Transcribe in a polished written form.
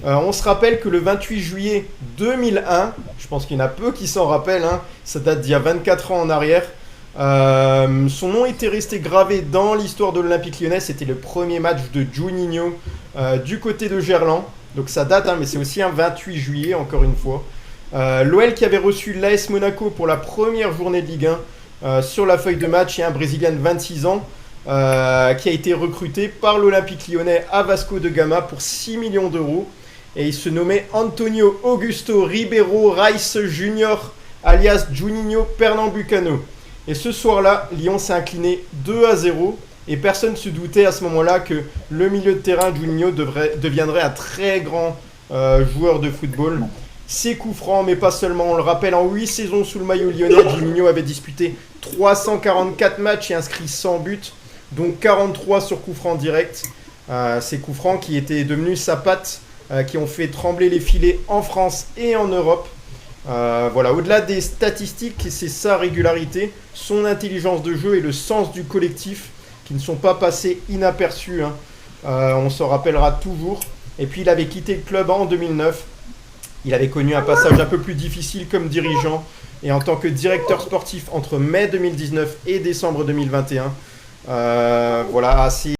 On se rappelle que le 28 juillet 2001, je pense qu'il y en a peu qui s'en rappellent, hein, ça date d'il y a 24 ans en arrière, son nom était resté gravé dans l'histoire de l'Olympique lyonnais. C'était le premier match de Juninho du côté de Gerland. Donc ça date, hein, mais c'est aussi un 28 juillet, encore une fois. L'OL qui avait reçu l'AS Monaco pour la première journée de Ligue 1 sur la feuille de match, et un Brésilien de 26 ans qui a été recruté par l'Olympique lyonnais à Vasco de Gama pour 6 millions d'euros. Et il se nommait Antonio Augusto Ribeiro Reis Junior, alias Juninho Pernambucano. Et ce soir-là, Lyon s'est incliné 2-0. Et personne ne se doutait à ce moment-là que le milieu de terrain Juninho deviendrait un très grand joueur de football. Ses coups francs, mais pas seulement. On le rappelle, en 8 saisons sous le maillot lyonnais, Juninho avait disputé 344 matchs et inscrit 100 buts, dont 43 sur coups francs directs. Ces coups francs qui étaient devenus sa patte, qui ont fait trembler les filets en France et en Europe. Voilà, au-delà des statistiques, c'est sa régularité, son intelligence de jeu et le sens du collectif qui ne sont pas passés inaperçus, hein. On s'en rappellera toujours. Et puis il avait quitté le club en 2009. Il avait connu un passage un peu plus difficile comme dirigeant et en tant que directeur sportif entre mai 2019 et décembre 2021. Voilà, assez